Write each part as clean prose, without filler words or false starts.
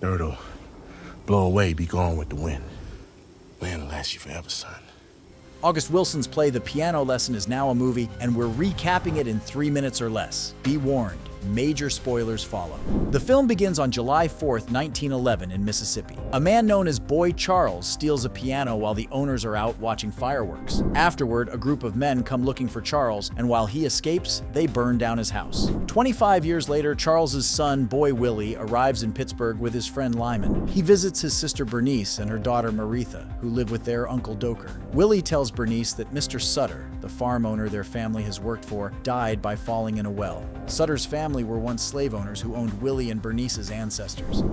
Dirt'll blow away, be gone with the wind. Land'll last you forever, son. August Wilson's play The Piano Lesson is now a movie, and we're recapping it in 3 minutes or less. Be warned, major spoilers follow. The film begins on July 4th, 1911 in Mississippi. A man known as Boy Charles steals a piano while the owners are out watching fireworks. Afterward, a group of men come looking for Charles, and while he escapes, they burn down his house. 25 years later, Charles's son, Boy Willie, arrives in Pittsburgh with his friend Lyman. He visits his sister Berniece and her daughter Maritha, who live with their Uncle Doker. Willie tells Berniece that Mr. Sutter, the farm owner their family has worked for, died by falling in a well. Sutter's family were once slave owners who owned Willie and Bernice's ancestors.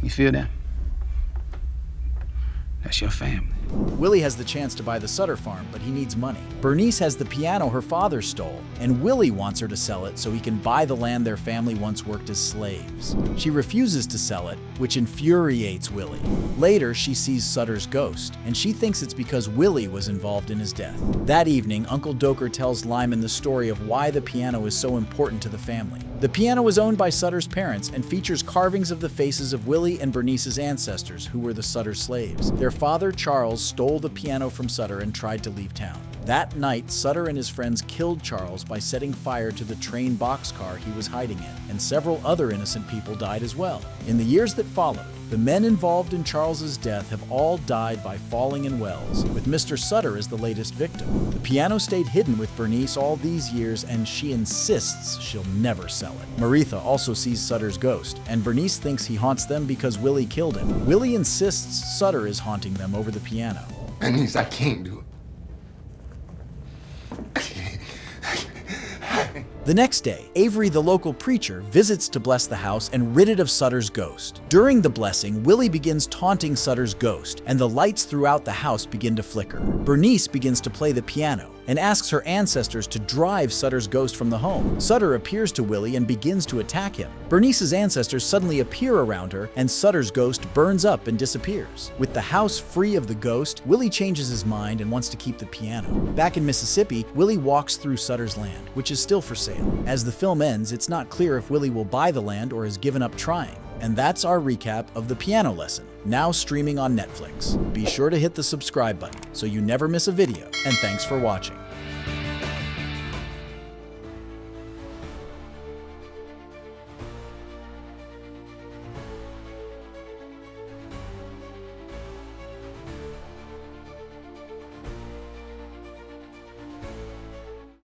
You feel that? That's your family. Willie has the chance to buy the Sutter farm, but he needs money. Berniece has the piano her father stole, and Willie wants her to sell it so he can buy the land their family once worked as slaves. She refuses to sell it, which infuriates Willie. Later, she sees Sutter's ghost, and she thinks it's because Willie was involved in his death. That evening, Uncle Doker tells Lyman the story of why the piano is so important to the family. The piano is owned by Sutter's parents and features carvings of the faces of Willie and Bernice's ancestors, who were the Sutter slaves. Their father, Charles, stole the piano from Sutter and tried to leave town. That night, Sutter and his friends killed Charles by setting fire to the train boxcar he was hiding in, and several other innocent people died as well. In the years that followed, the men involved in Charles's death have all died by falling in wells, with Mr. Sutter as the latest victim. The piano stayed hidden with Bernice all these years, and she insists she'll never sell it. Maritha also sees Sutter's ghost, and Bernice thinks he haunts them because Willie killed him. Willie insists Sutter is haunting them over the piano. Bernice, I can't do it. The next day, Avery, the local preacher, visits to bless the house and rid it of Sutter's ghost. During the blessing, Willie begins taunting Sutter's ghost, and the lights throughout the house begin to flicker. Bernice begins to play the piano and asks her ancestors to drive Sutter's ghost from the home. Sutter appears to Willie and begins to attack him. Bernice's ancestors suddenly appear around her, and Sutter's ghost burns up and disappears. With the house free of the ghost, Willie changes his mind and wants to keep the piano. Back in Mississippi, Willie walks through Sutter's land, which is still for sale. As the film ends, it's not clear if Willie will buy the land or has given up trying. And that's our recap of The Piano Lesson, now streaming on Netflix. Be sure to hit the subscribe button so you never miss a video, and thanks for watching.